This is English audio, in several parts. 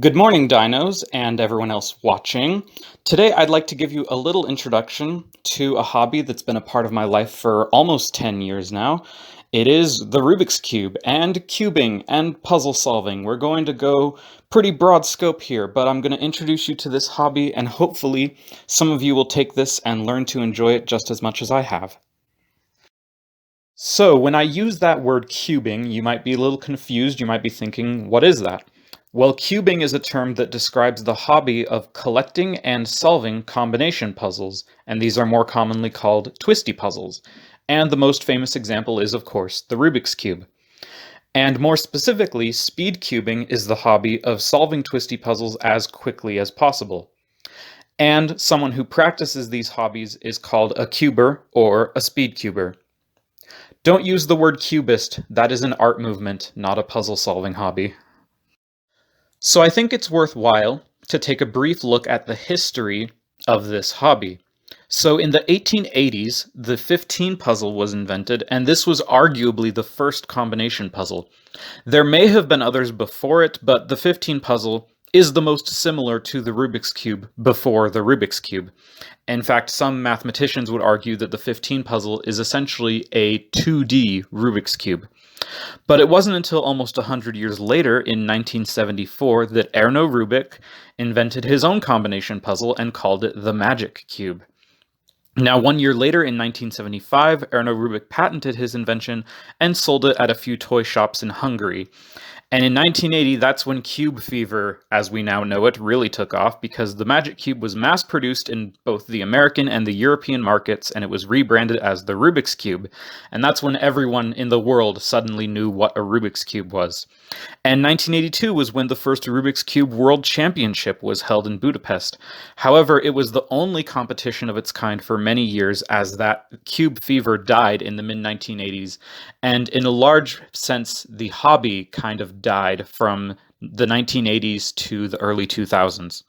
Good morning, dinos, and everyone else watching. Today, I'd like to give you a little introduction to a hobby that's been a part of my life for almost 10 years now. It is the Rubik's Cube and cubing and puzzle solving. We're going to go pretty broad scope here, but I'm going to introduce you to this hobby, and hopefully, some of you will take this and learn to enjoy it just as much as I have. So, when I use that word cubing, you might be a little confused. You might be thinking, what is that? Well, cubing is a term that describes the hobby of collecting and solving combination puzzles, and these are more commonly called twisty puzzles. And the most famous example is, of course, the Rubik's Cube. And more specifically, speed cubing is the hobby of solving twisty puzzles as quickly as possible. And someone who practices these hobbies is called a cuber or a speed cuber. Don't use the word cubist, that is an art movement, not a puzzle solving hobby. So I think it's worthwhile to take a brief look at the history of this hobby. So in the 1880s, the 15 puzzle was invented, and this was arguably the first combination puzzle. There may have been others before it, but the 15 puzzle is the most similar to the Rubik's Cube before the Rubik's Cube. In fact, some mathematicians would argue that the 15 puzzle is essentially a 2D Rubik's Cube. But it wasn't until almost 100 years later, in 1974, that Erno Rubik invented his own combination puzzle and called it the Magic Cube. Now, 1 year later, in 1975, Erno Rubik patented his invention and sold it at a few toy shops in Hungary. And in 1980, that's when cube fever, as we now know it, really took off, because the Magic Cube was mass-produced in both the American and the European markets, and it was rebranded as the Rubik's Cube. And that's when everyone in the world suddenly knew what a Rubik's Cube was. And 1982 was when the first Rubik's Cube World Championship was held in Budapest. However, it was the only competition of its kind for many years, as that cube fever died in the mid-1980s, and in a large sense, the hobby kind of died from the 1980s to the early 2000s.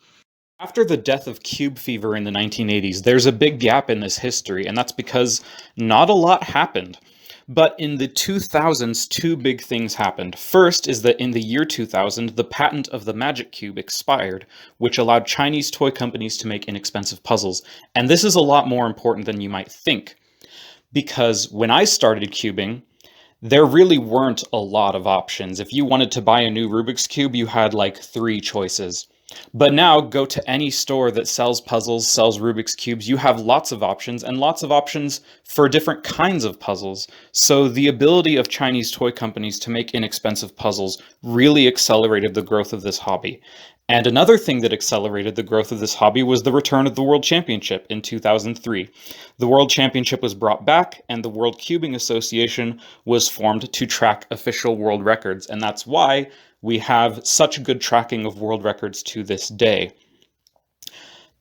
After the death of cube fever in the 1980s, there's a big gap in this history, and that's because not a lot happened. But in the 2000s, two big things happened. First is that in the year 2000, the patent of the Magic Cube expired, which allowed Chinese toy companies to make inexpensive puzzles. And this is a lot more important than you might think, because when I started cubing, there really weren't a lot of options. If you wanted to buy a new Rubik's Cube, you had like 3 choices. But now, go to any store that sells puzzles, sells Rubik's Cubes, you have lots of options, and lots of options for different kinds of puzzles. So the ability of Chinese toy companies to make inexpensive puzzles really accelerated the growth of this hobby. And another thing that accelerated the growth of this hobby was the return of the World Championship in 2003. The World Championship was brought back, and the World Cubing Association was formed to track official world records, and that's why we have such good tracking of world records to this day.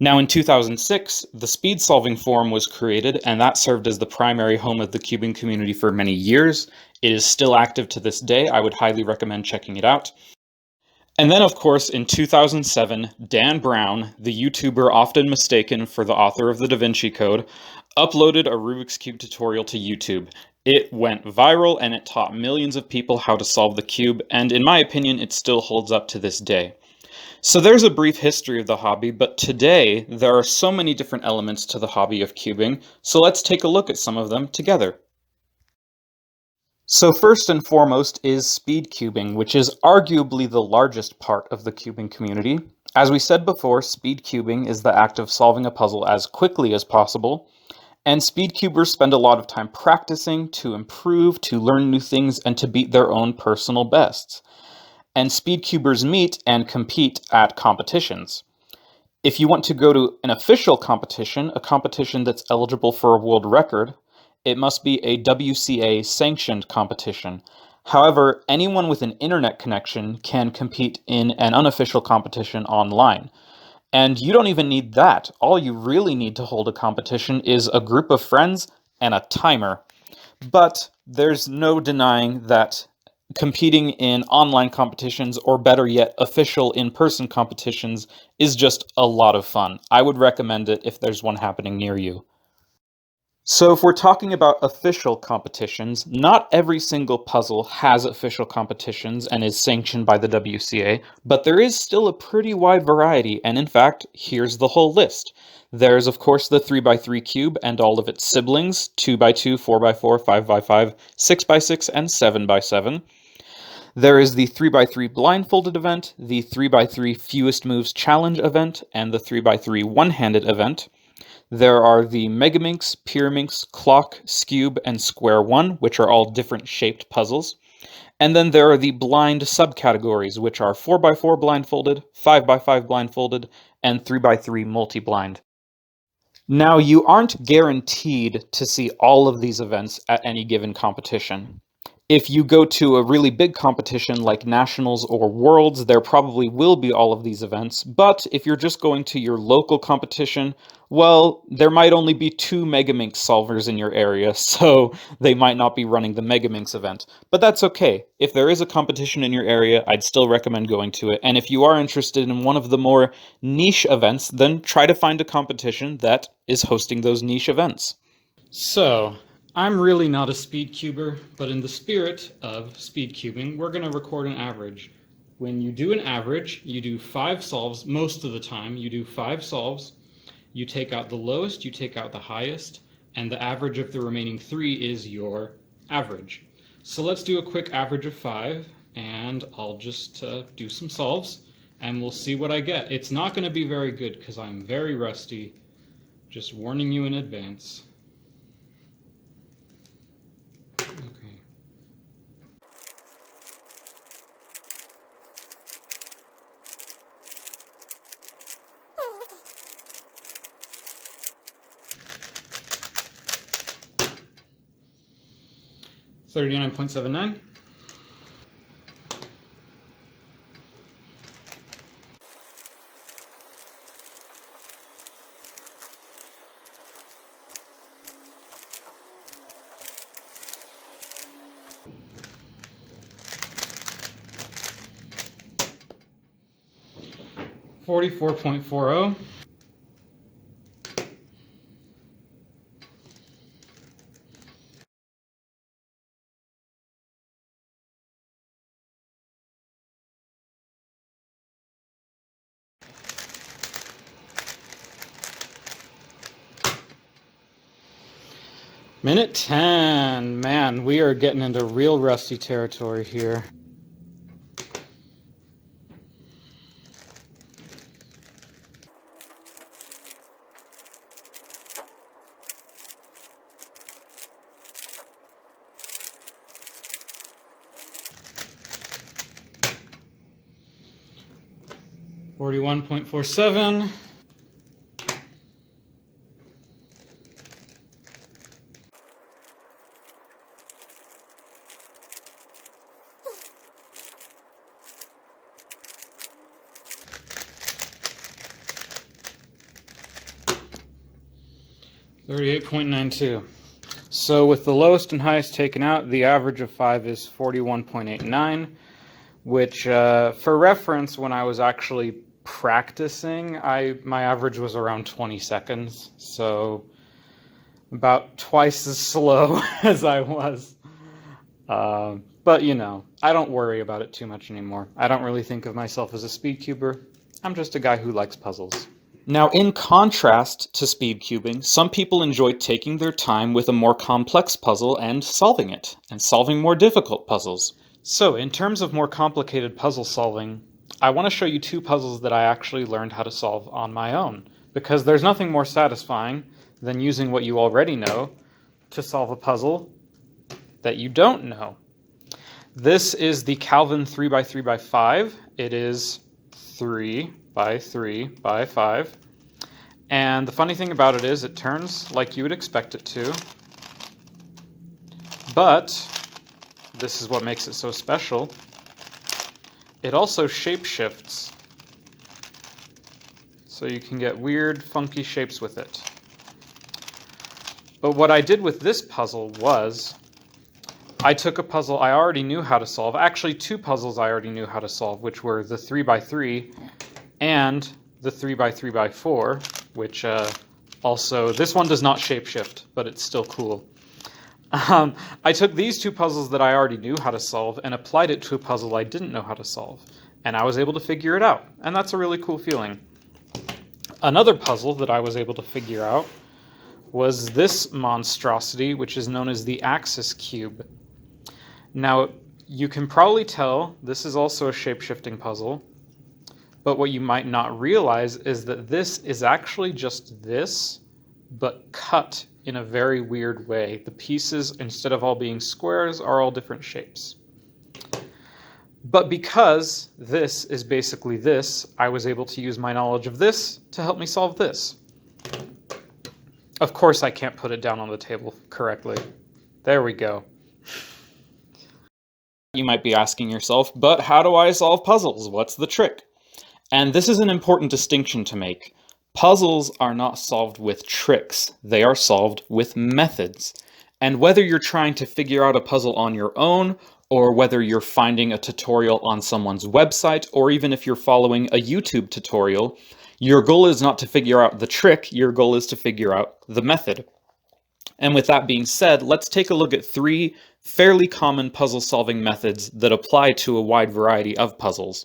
Now, in 2006, the Speed Solving Forum was created, and that served as the primary home of the cubing community for many years. It is still active to this day. I would highly recommend checking it out. And then, of course, in 2007, Dan Brown, the YouTuber often mistaken for the author of the Da Vinci Code, uploaded a Rubik's Cube tutorial to YouTube. It went viral, and it taught millions of people how to solve the cube, and in my opinion, it still holds up to this day. So there's a brief history of the hobby, but today, there are so many different elements to the hobby of cubing, so let's take a look at some of them together. So first and foremost is speed cubing, which is arguably the largest part of the cubing community. As we said before, speed cubing is the act of solving a puzzle as quickly as possible, and speed cubers spend a lot of time practicing to improve, to learn new things, and to beat their own personal bests. And speed cubers meet and compete at competitions. If you want to go to an official competition, a competition that's eligible for a world record, it must be a WCA-sanctioned competition. However, anyone with an internet connection can compete in an unofficial competition online. And you don't even need that. All you really need to hold a competition is a group of friends and a timer. But there's no denying that competing in online competitions, or better yet, official in-person competitions, is just a lot of fun. I would recommend it if there's one happening near you. So if we're talking about official competitions, not every single puzzle has official competitions and is sanctioned by the WCA, but there is still a pretty wide variety, and in fact, here's the whole list. There's of course the 3x3 cube and all of its siblings, 2x2, 4x4, 5x5, 6x6, and 7x7. There is the 3x3 blindfolded event, the 3x3 fewest moves challenge event, and the 3x3 one-handed event. There are the Megaminx, Pyraminx, Clock, Scube, and Square One, which are all different shaped puzzles. And then there are the blind subcategories, which are 4x4 blindfolded, 5x5 blindfolded, and 3x3 multi-blind. Now, you aren't guaranteed to see all of these events at any given competition. If you go to a really big competition like Nationals or Worlds, there probably will be all of these events, but if you're just going to your local competition, well, there might only be 2 Megaminx solvers in your area, so they might not be running the Megaminx event. But that's okay. If there is a competition in your area, I'd still recommend going to it, and if you are interested in one of the more niche events, then try to find a competition that is hosting those niche events. So, I'm really not a speed cuber, but in the spirit of speed cubing, we're going to record an average. When you do an average, you do 5 solves most of the time. You do 5 solves, you take out the lowest, you take out the highest, and the average of the remaining 3 is your average. So let's do a quick average of 5, and I'll just do some solves, and we'll see what I get. It's not going to be very good because I'm very rusty, just warning you in advance. 39.79. $44.40. Minute 10. Man, we are getting into real rusty territory here. $41.47. $38.92. So with the lowest and highest taken out, the average of 5 is 41.89, which for reference, when I was actually practicing, my average was around 20 seconds, so about twice as slow as I was. But you know, I don't worry about it too much anymore. I don't really think of myself as a speed cuber. I'm just a guy who likes puzzles. Now, in contrast to speed cubing, some people enjoy taking their time with a more complex puzzle and solving it, and solving more difficult puzzles. So, in terms of more complicated puzzle solving, I want to show you 2 puzzles that I actually learned how to solve on my own, because there's nothing more satisfying than using what you already know to solve a puzzle that you don't know. This is the Calvin 3x3x5. It is 3x3x5. And the funny thing about it is it turns like you would expect it to. But this is what makes it so special. It also shapeshifts. So you can get weird, funky shapes with it. But what I did with this puzzle was I took a puzzle I already knew how to solve, actually 2 puzzles I already knew how to solve, which were the 3x3 and the 3x3x4, which Also, this one does not shapeshift, but it's still cool. I took these two puzzles that I already knew how to solve and applied it to a puzzle I didn't know how to solve, and I was able to figure it out, and that's a really cool feeling. Another puzzle that I was able to figure out was this monstrosity, which is known as the axis cube. Now, you can probably tell this is also a shape-shifting puzzle, but what you might not realize is that this is actually just this, but cut in a very weird way. The pieces, instead of all being squares, are all different shapes. But because this is basically this, I was able to use my knowledge of this to help me solve this. Of course I can't put it down on the table correctly. There we go. You might be asking yourself, but how do I solve puzzles? What's the trick? And this is an important distinction to make. Puzzles are not solved with tricks. They are solved with methods. And whether you're trying to figure out a puzzle on your own, or whether you're finding a tutorial on someone's website, or even if you're following a YouTube tutorial, your goal is not to figure out the trick, your goal is to figure out the method. And with that being said, let's take a look at 3 fairly common puzzle-solving methods that apply to a wide variety of puzzles.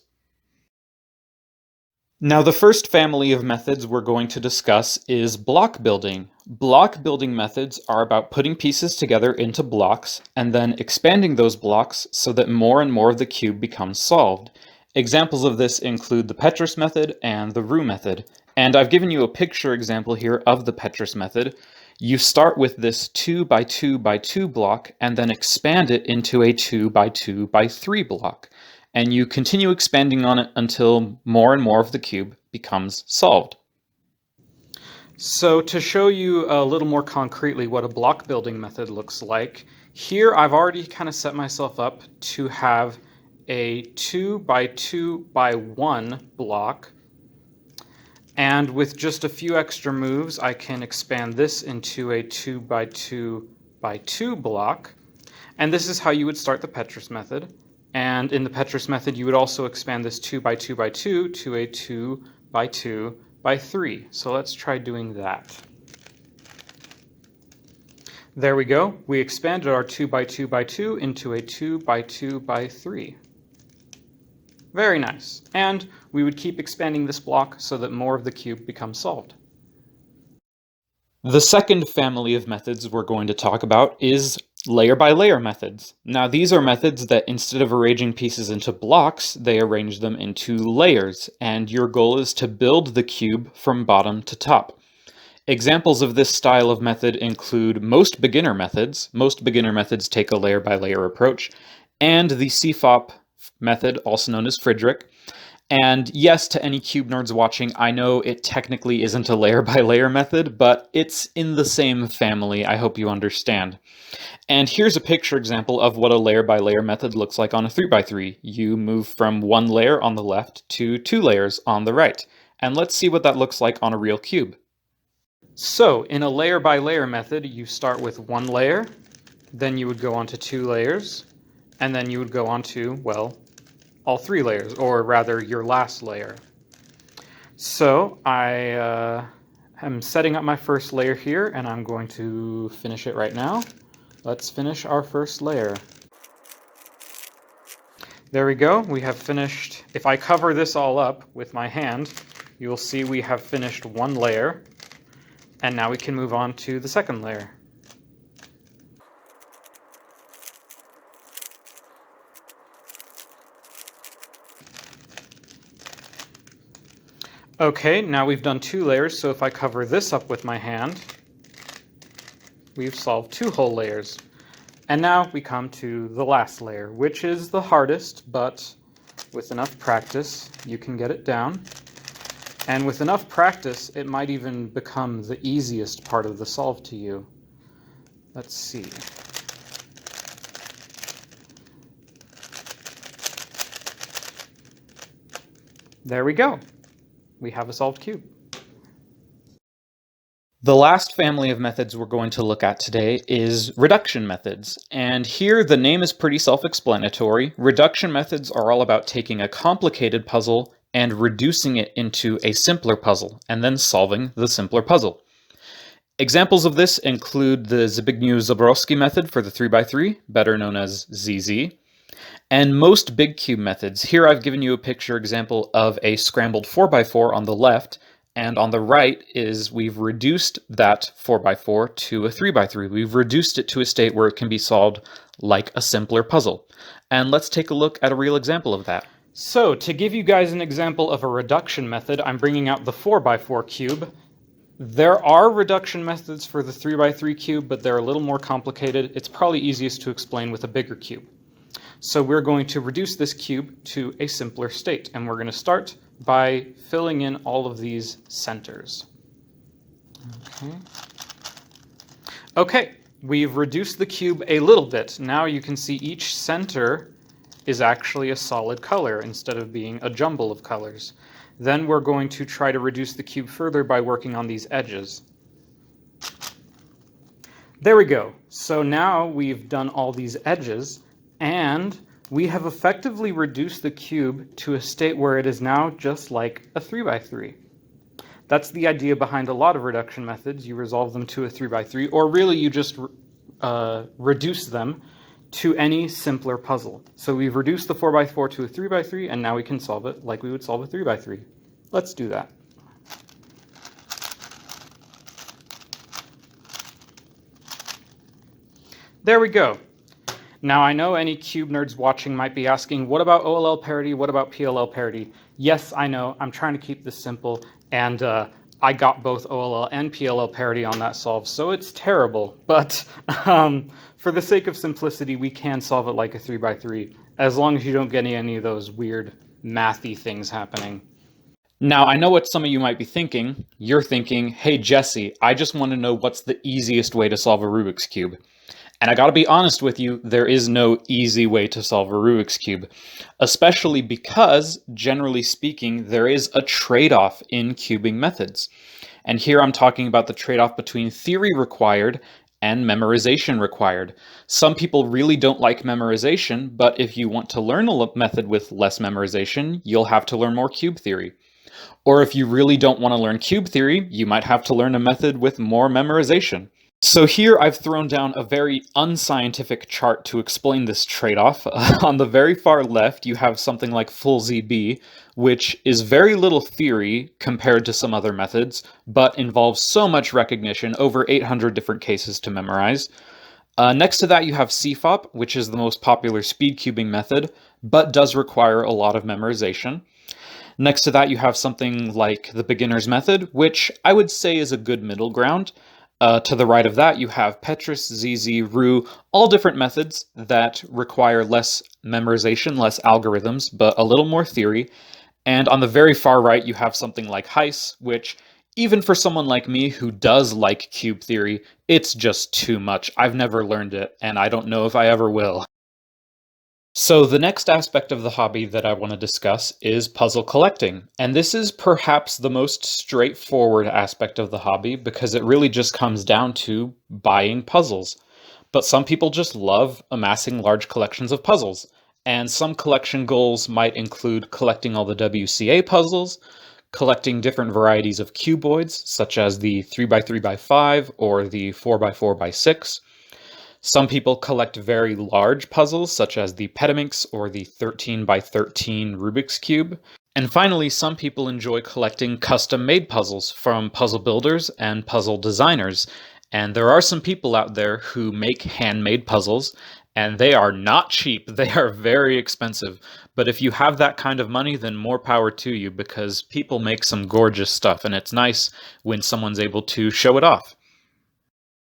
Now, the first family of methods we're going to discuss is block building. Block building methods are about putting pieces together into blocks and then expanding those blocks so that more and more of the cube becomes solved. Examples of this include the Petrus method and the Roux method. And I've given you a picture example here of the Petrus method. You start with this 2 by 2 by 2 block and then expand it into a 2 by 2 by 3 block. And you continue expanding on it until more and more of the cube becomes solved. So to show you a little more concretely what a block building method looks like, here I've already kind of set myself up to have a 2 by 2 by 1 block. And with just a few extra moves, I can expand this into a 2 by 2 by 2 block. And this is how you would start the Petrus method. And in the Petrus method, you would also expand this 2 by 2 by 2 to a 2 by 2 by 3. So let's try doing that. There we go. We expanded our 2 by 2 by 2 into a 2 by 2 by 3. Very nice. And we would keep expanding this block so that more of the cube becomes solved. The second family of methods we're going to talk about is layer by layer methods. Now, these are methods that instead of arranging pieces into blocks, they arrange them into layers, and your goal is to build the cube from bottom to top. Examples of this style of method include most beginner methods. Most beginner methods take a layer by layer approach, and the CFOP method, also known as Friedrich. And yes, to any cube nerds watching, I know it technically isn't a layer by layer method, but it's in the same family. I hope you understand. And here's a picture example of what a layer by layer method looks like on a 3 by 3. You move from 1 layer on the left to 2 layers on the right. And let's see what that looks like on a real cube. So in a layer by layer method, you start with 1 layer, then you would go on to 2 layers, and then you would go on to, well, all 3 layers, or rather your last layer. So I am setting up my first layer here, and I'm going to finish it right now. Let's finish our first layer. There we go, we have finished. If I cover this all up with my hand, you'll see we have finished 1 layer, and now we can move on to the second layer. Okay, now we've done 2 layers, so if I cover this up with my hand, we've solved 2 whole layers. And now we come to the last layer, which is the hardest, but with enough practice, you can get it down. And with enough practice, it might even become the easiest part of the solve to you. Let's see. There we go. We have a solved cube. The last family of methods we're going to look at today is reduction methods. And here the name is pretty self-explanatory. Reduction methods are all about taking a complicated puzzle and reducing it into a simpler puzzle, and then solving the simpler puzzle. Examples of this include the Zbigniew-Zabrowski method for the 3x3, better known as ZZ, and most big cube methods. Here I've given you a picture example of a scrambled 4x4 on the left, and on the right is we've reduced that 4x4 to a 3x3. We've reduced it to a state where it can be solved like a simpler puzzle. And let's take a look at a real example of that. So to give you guys an example of a reduction method, I'm bringing out the 4x4 cube. There are reduction methods for the 3x3 cube, but they're a little more complicated. It's probably easiest to explain with a bigger cube. So we're going to reduce this cube to a simpler state, and we're going to start by filling in all of these centers. Okay, we've reduced the cube a little bit. Now you can see each center is actually a solid color instead of being a jumble of colors. Then we're going to try to reduce the cube further by working on these edges. There we go. So now we've done all these edges, and we have effectively reduced the cube to a state where it is now just like a 3x3. That's the idea behind a lot of reduction methods. You resolve them to a 3x3, or really you just reduce them to any simpler puzzle. So we've reduced the 4x4 to a 3x3, and now we can solve it like we would solve a 3x3. Let's do that. There we go. Now I know any cube nerds watching might be asking, what about OLL parity? What about PLL parity? Yes, I know, I'm trying to keep this simple, and I got both OLL and PLL parity on that solve, so it's terrible. But for the sake of simplicity, we can solve it like a 3x3, as long as you don't get any of those weird mathy things happening. Now, I know what some of you might be thinking. You're thinking, hey Jesse, I just want to know what's the easiest way to solve a Rubik's Cube. And I gotta be honest with you, there is no easy way to solve a Rubik's Cube, especially because, generally speaking, there is a trade-off in cubing methods. And here I'm talking about the trade-off between theory required and memorization required. Some people really don't like memorization, but if you want to learn a method with less memorization, you'll have to learn more cube theory. Or if you really don't want to learn cube theory, you might have to learn a method with more memorization. So here I've thrown down a very unscientific chart to explain this trade-off. On the very far left, you have something like full ZB, which is very little theory compared to some other methods, but involves so much recognition, over 800 different cases to memorize. Next to that, you have CFOP, which is the most popular speed cubing method, but does require a lot of memorization. Next to that, you have something like the beginner's method, which I would say is a good middle ground. To the right of that, you have Petrus, ZZ, Roux, all different methods that require less memorization, less algorithms, but a little more theory. And on the very far right, you have something like Heiss, which, even for someone like me who does like cube theory, it's just too much. I've never learned it, and I don't know if I ever will. So the next aspect of the hobby that I want to discuss is puzzle collecting. And this is perhaps the most straightforward aspect of the hobby because it really just comes down to buying puzzles. But some people just love amassing large collections of puzzles. And some collection goals might include collecting all the WCA puzzles, collecting different varieties of cuboids, such as the 3x3x5 or the 4x4x6. Some people collect very large puzzles, such as the Petaminx or the 13x13 Rubik's Cube. And finally, some people enjoy collecting custom-made puzzles from puzzle builders and puzzle designers. And there are some people out there who make handmade puzzles, and they are not cheap. They are very expensive. But if you have that kind of money, then more power to you, because people make some gorgeous stuff, and it's nice when someone's able to show it off.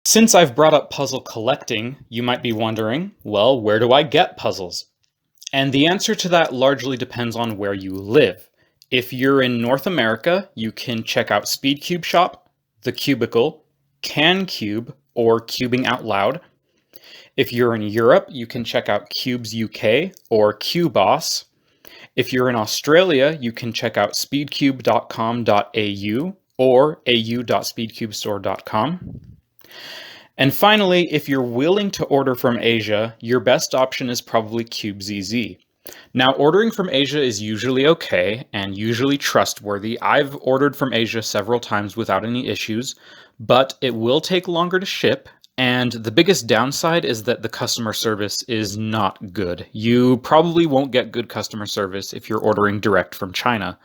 Since I've brought up puzzle collecting, you might be wondering, well, where do I get puzzles? And the answer to that largely depends on where you live. If you're in North America, you can check out Speed Cube Shop, The Cubicle, Can Cube, or Cubing Out Loud. If you're in Europe, you can check out Cubes UK or Qboss. If you're in Australia, you can check out speedcube.com.au or au.speedcubestore.com. And finally, if you're willing to order from Asia, your best option is probably CubeZZ. Now, ordering from Asia is usually okay and usually trustworthy. I've ordered from Asia several times without any issues, but it will take longer to ship. And the biggest downside is that the customer service is not good. You probably won't get good customer service if you're ordering direct from China.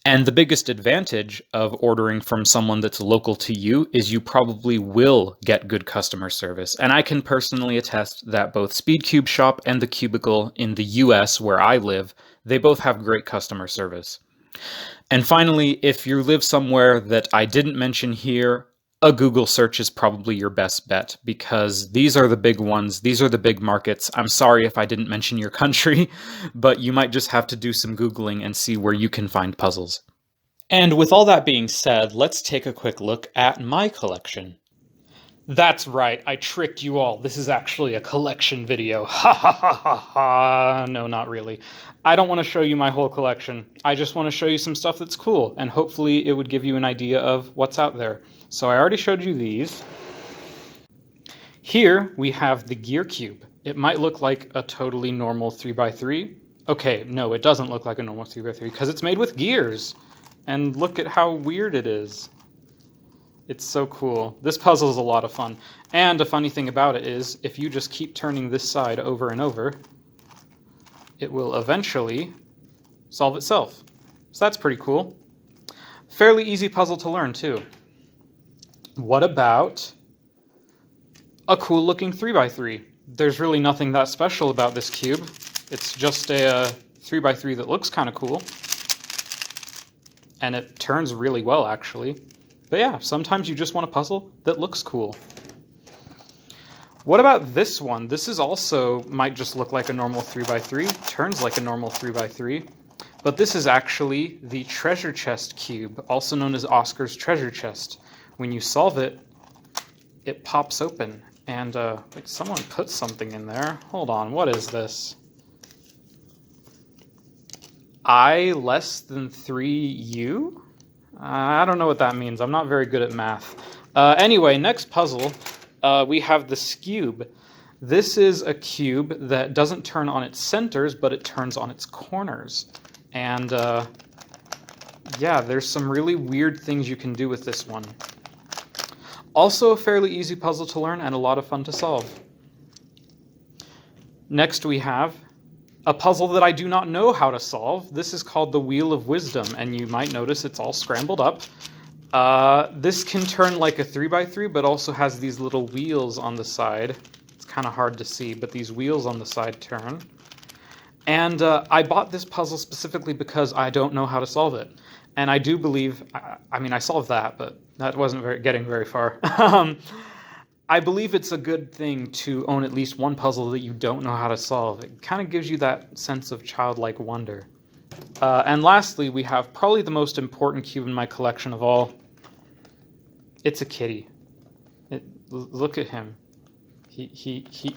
And the biggest advantage of ordering from someone that's local to you is you probably will get good customer service. And I can personally attest that both Speedcube Shop and The Cubicle in the US, where I live, they both have great customer service. And finally, if you live somewhere that I didn't mention here, a Google search is probably your best bet because these are the big ones. These are the big markets. I'm sorry if I didn't mention your country, but you might just have to do some Googling and see where you can find puzzles. And with all that being said, let's take a quick look at my collection. That's right, I tricked you all. This is actually a collection video. Ha ha ha ha ha. No, not really. I don't want to show you my whole collection. I just want to show you some stuff that's cool, and hopefully it would give you an idea of what's out there. So I already showed you these. Here we have the gear cube. It might look like a totally normal 3x3. Okay, no, it doesn't look like a normal 3x3 because it's made with gears. And look at how weird it is. It's so cool. This puzzle is a lot of fun. And a funny thing about it is, if you just keep turning this side over and over, it will eventually solve itself. So that's pretty cool. Fairly easy puzzle to learn, too. What about a cool looking 3x3? There's really nothing that special about this cube. It's just a 3x3 that looks kind of cool. And it turns really well, actually. But yeah, sometimes you just want a puzzle that looks cool. What about this one? This is also, might just look like a normal 3x3, turns like a normal 3x3, but this is actually the treasure chest cube, also known as Oscar's treasure chest. When you solve it, it pops open, and like someone put something in there. Hold on, what is this? I less than 3U? I don't know what that means. I'm not very good at math. Anyway, next puzzle, we have the Skube. This is a cube that doesn't turn on its centers, but it turns on its corners. And yeah, there's some really weird things you can do with this one. Also a fairly easy puzzle to learn and a lot of fun to solve. Next we have a puzzle that I do not know how to solve. This is called the Wheel of Wisdom, and you might notice it's all scrambled up. This can turn like a 3x3, but also has these little wheels on the side. It's kind of hard to see, but these wheels on the side turn. And I bought this puzzle specifically because I don't know how to solve it. And I do believe, I mean, I solved that, but that wasn't getting very far. I believe it's a good thing to own at least one puzzle that you don't know how to solve. It kind of gives you that sense of childlike wonder. And lastly, we have probably the most important cube in my collection of all. It's a kitty. Look at him.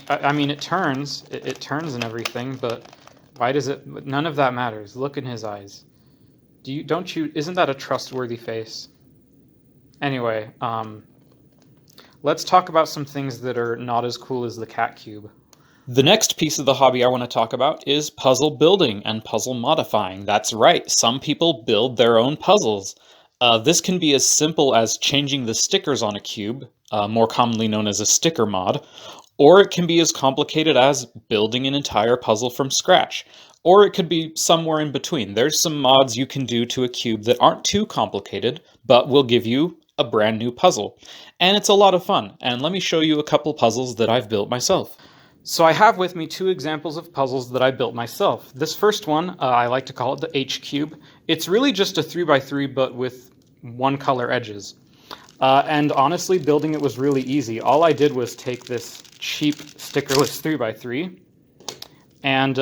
I mean, it turns. It turns and everything, but why does it? None of that matters. Look in his eyes. Isn't that a trustworthy face? Anyway, let's talk about some things that are not as cool as the cat cube. The next piece of the hobby I want to talk about is puzzle building and puzzle modifying. That's right, some people build their own puzzles. This can be as simple as changing the stickers on a cube, more commonly known as a sticker mod, or it can be as complicated as building an entire puzzle from scratch. Or it could be somewhere in between. There's some mods you can do to a cube that aren't too complicated, but will give you a brand new puzzle. And it's a lot of fun. And let me show you a couple puzzles that I've built myself. So I have with me two examples of puzzles that I built myself. This first one, I like to call it the H cube. It's really just a 3x3, but with one color edges. And honestly, building it was really easy. All I did was take this cheap stickerless 3x3 and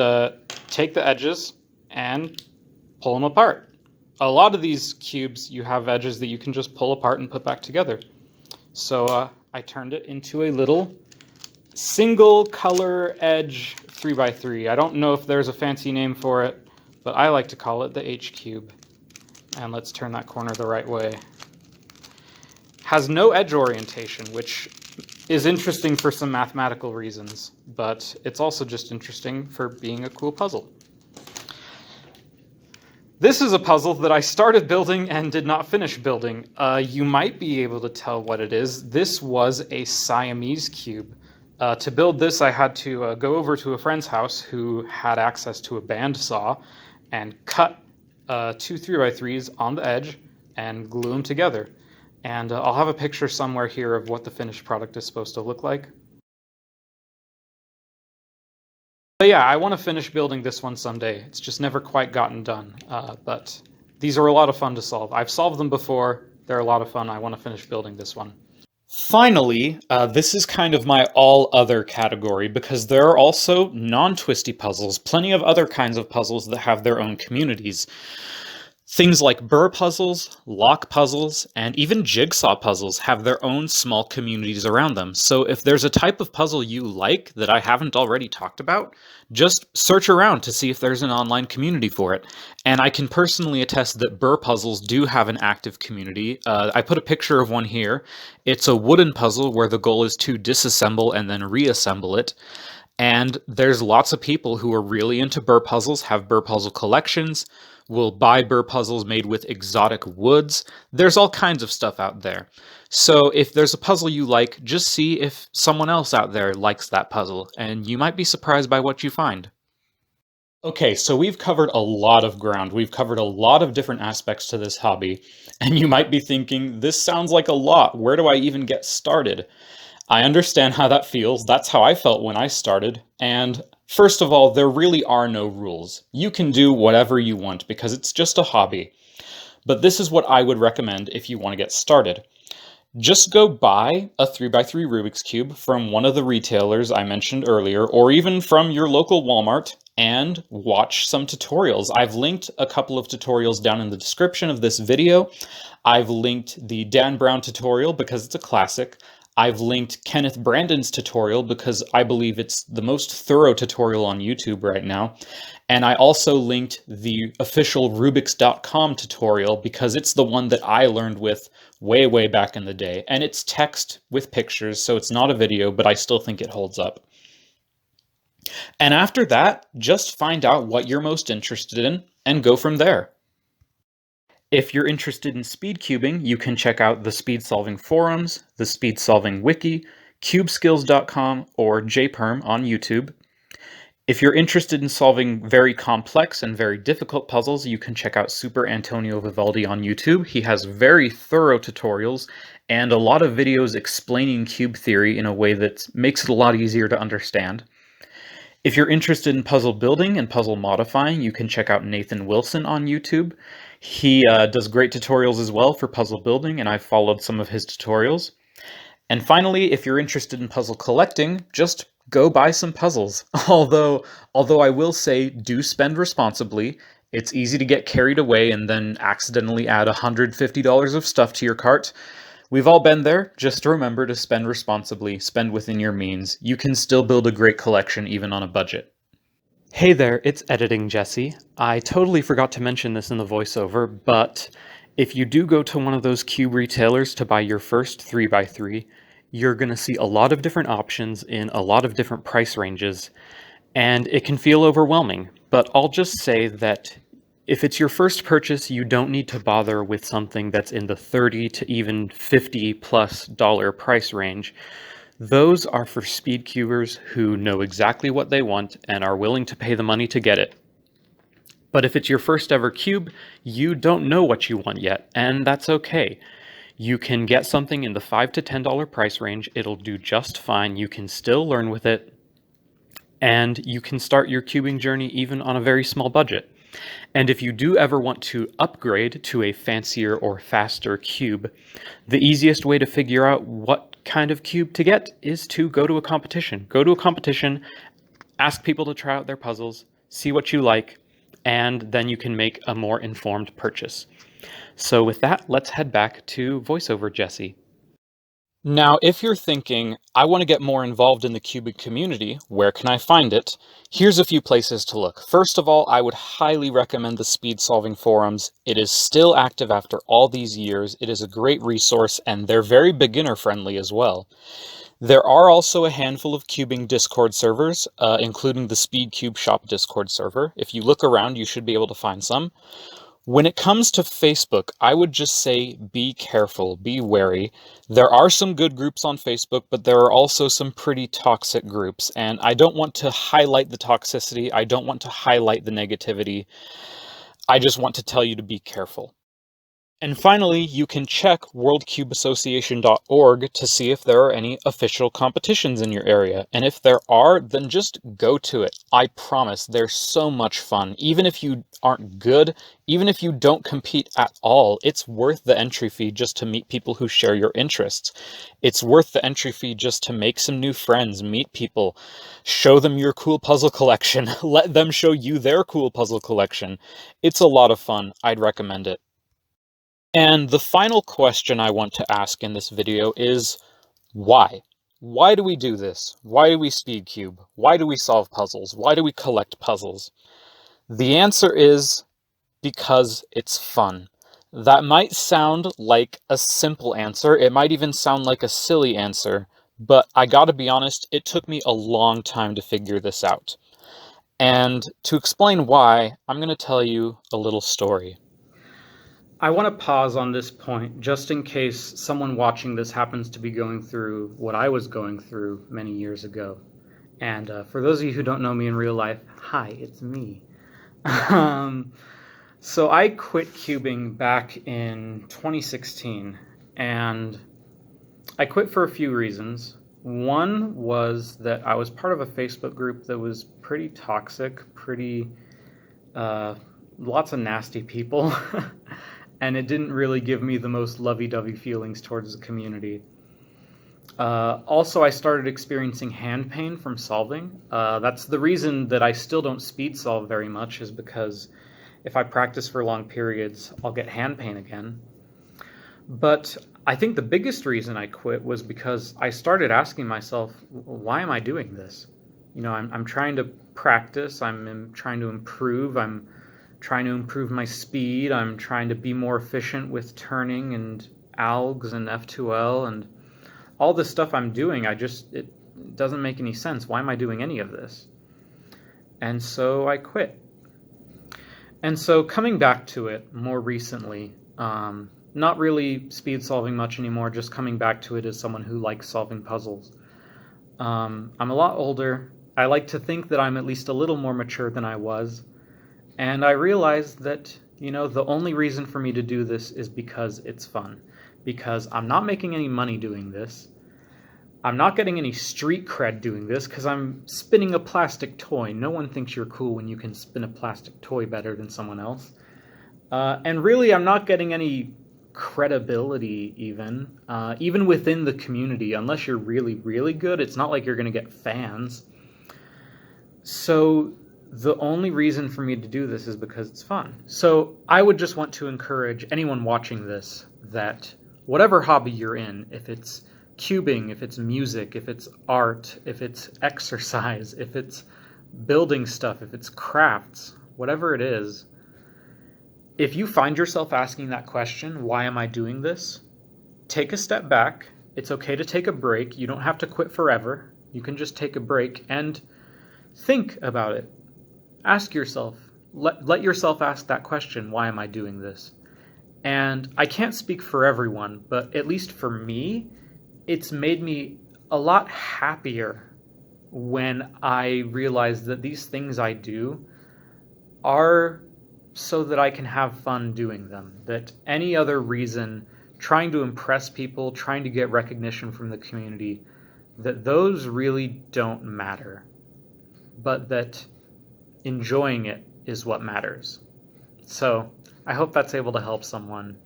take the edges and pull them apart. A lot of these cubes, you have edges that you can just pull apart and put back together. So I turned it into a little single color edge 3x3. I don't know if there's a fancy name for it, but I like to call it the H cube. And let's turn that corner the right way. Has no edge orientation, which is interesting for some mathematical reasons, but it's also just interesting for being a cool puzzle. This is a puzzle that I started building and did not finish building. You might be able to tell what it is. This was a Siamese cube. To build this, I had to go over to a friend's house who had access to a bandsaw and cut 2 3x3s on the edge and glue them together. And I'll have a picture somewhere here of what the finished product is supposed to look like. But yeah, I want to finish building this one someday. It's just never quite gotten done. But these are a lot of fun to solve. I've solved them before. They're a lot of fun. I want to finish building this one. Finally, this is kind of my all other category because there are also non-twisty puzzles, plenty of other kinds of puzzles that have their own communities. Things like burr puzzles, lock puzzles, and even jigsaw puzzles have their own small communities around them. So if there's a type of puzzle you like that I haven't already talked about, just search around to see if there's an online community for it. And I can personally attest that burr puzzles do have an active community. I put a picture of one here. It's a wooden puzzle where the goal is to disassemble and then reassemble it. And there's lots of people who are really into burr puzzles, have burr puzzle collections, will buy burr puzzles made with exotic woods. There's all kinds of stuff out there. So if there's a puzzle you like, just see if someone else out there likes that puzzle, and you might be surprised by what you find. Okay, so we've covered a lot of ground. We've covered a lot of different aspects to this hobby, and you might be thinking, this sounds like a lot. Where do I even get started? I understand how that feels. That's how I felt when I started. And first of all, there really are no rules. You can do whatever you want because it's just a hobby. But this is what I would recommend if you want to get started. Just go buy a 3x3 Rubik's Cube from one of the retailers I mentioned earlier, or even from your local Walmart, and watch some tutorials. I've linked a couple of tutorials down in the description of this video. I've linked the Dan Brown tutorial because it's a classic. I've linked Kenneth Brandon's tutorial because I believe it's the most thorough tutorial on YouTube right now. And I also linked the official Rubiks.com tutorial because it's the one that I learned with way back in the day. And it's text with pictures, so it's not a video, but I still think it holds up. And after that, just find out what you're most interested in and go from there. If you're interested in speed cubing, you can check out the Speed Solving forums, the Speed Solving wiki, cubeskills.com, or JPerm on YouTube. If you're interested in solving very complex and very difficult puzzles, you can check out Super Antonio Vivaldi on YouTube. He has very thorough tutorials and a lot of videos explaining cube theory in a way that makes it a lot easier to understand. If you're interested in puzzle building and puzzle modifying, you can check out Nathan Wilson on YouTube. He does great tutorials as well for puzzle building, and I've followed some of his tutorials. And finally, if you're interested in puzzle collecting, just go buy some puzzles. Although I will say, do spend responsibly. It's easy to get carried away and then accidentally add $150 of stuff to your cart. We've all been there. Just remember to spend responsibly, spend within your means. You can still build a great collection even on a budget. Hey there, it's Editing Jesse. I totally forgot to mention this in the voiceover, but if you do go to one of those cube retailers to buy your first 3x3, you're going to see a lot of different options in a lot of different price ranges, and it can feel overwhelming. But I'll just say that if it's your first purchase, you don't need to bother with something that's in the $30 to even $50+ price range. Those are for speed cubers who know exactly what they want and are willing to pay the money to get it. But if it's your first ever cube, you don't know what you want yet, and that's okay. You can get something in the $5 to $10 price range. It'll do just fine. You can still learn with it, and you can start your cubing journey even on a very small budget. And if you do ever want to upgrade to a fancier or faster cube, the easiest way to figure out what kind of cube to get is to go to a competition. Go to a competition, ask people to try out their puzzles, see what you like, and then you can make a more informed purchase. So with that, let's head back to voiceover Jesse. Now, if you're thinking, I want to get more involved in the cubing community, where can I find it? Here's a few places to look. First of all, I would highly recommend the Speed Solving forums. It is still active after all these years. It is a great resource, and they're very beginner friendly as well. There are also a handful of cubing Discord servers, including the SpeedCube Shop Discord server. If you look around, you should be able to find some. When it comes to Facebook, I would just say be careful, be wary. There are some good groups on Facebook, but there are also some pretty toxic groups, and I don't want to highlight the toxicity, I don't want to highlight the negativity. I just want to tell you to be careful. And finally, you can check worldcubeassociation.org to see if there are any official competitions in your area. And if there are, then just go to it. I promise, they're so much fun. Even if you aren't good, even if you don't compete at all, it's worth the entry fee just to meet people who share your interests. It's worth the entry fee just to make some new friends, meet people, show them your cool puzzle collection, let them show you their cool puzzle collection. It's a lot of fun. I'd recommend it. And the final question I want to ask in this video is, why? Why do we do this? Why do we speedcube? Why do we solve puzzles? Why do we collect puzzles? The answer is because it's fun. That might sound like a simple answer. It might even sound like a silly answer, but I gotta be honest, it took me a long time to figure this out. And to explain why, I'm gonna tell you a little story. I want to pause on this point just in case someone watching this happens to be going through what I was going through many years ago. And for those of you who don't know me in real life, hi, it's me. So I quit cubing back in 2016, and I quit for a few reasons. One was that I was part of a Facebook group that was pretty toxic, lots of nasty people. And it didn't really give me the most lovey-dovey feelings towards the community. Also, I started experiencing hand pain from solving. That's the reason that I still don't speed solve very much, is because if I practice for long periods, I'll get hand pain again. But I think the biggest reason I quit was because I started asking myself, why am I doing this? You know, I'm trying to practice, I'm trying to improve, I'm trying to improve my speed, I'm trying to be more efficient with turning and algs and F2L and all this stuff I'm doing. It doesn't make any sense. Why am I doing any of this? And so I quit. And so coming back to it more recently, not really speed solving much anymore, just coming back to it as someone who likes solving puzzles. I'm a lot older. I like to think that I'm at least a little more mature than I was. And I realized that, you know, the only reason for me to do this is because it's fun. Because I'm not making any money doing this. I'm not getting any street cred doing this because I'm spinning a plastic toy. No one thinks you're cool when you can spin a plastic toy better than someone else. And really, I'm not getting any credibility even within the community. Unless you're really, really good, it's not like you're going to get fans. So the only reason for me to do this is because it's fun. So I would just want to encourage anyone watching this that whatever hobby you're in, if it's cubing, if it's music, if it's art, if it's exercise, if it's building stuff, if it's crafts, whatever it is, if you find yourself asking that question, why am I doing this? Take a step back. It's okay to take a break. You don't have to quit forever. You can just take a break and think about it. Ask yourself, let yourself ask that question, why am I doing this? And I can't speak for everyone, but at least for me, it's made me a lot happier when I realize that these things I do are so that I can have fun doing them. That any other reason, trying to impress people, trying to get recognition from the community, that those really don't matter. But that enjoying it is what matters. So I hope that's able to help someone.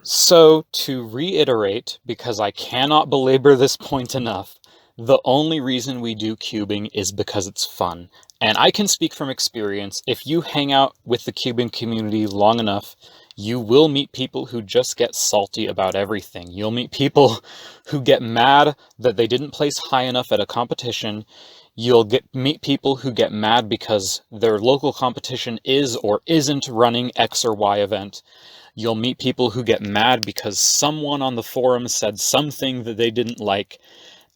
So to reiterate, because I cannot belabor this point enough, the only reason we do cubing is because it's fun. And I can speak from experience. If you hang out with the cubing community long enough, you will meet people who just get salty about everything. You'll meet people who get mad that they didn't place high enough at a competition. You'll meet people who get mad because their local competition is or isn't running X or Y event. You'll meet people who get mad because someone on the forum said something that they didn't like.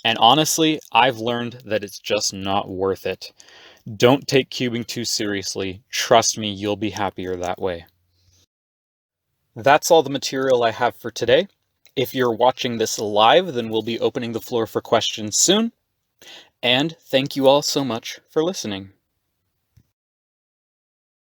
And honestly, I've learned that it's just not worth it. Don't take cubing too seriously. Trust me, you'll be happier that way. That's all the material I have for today. If you're watching this live, then we'll be opening the floor for questions soon. And thank you all so much for listening.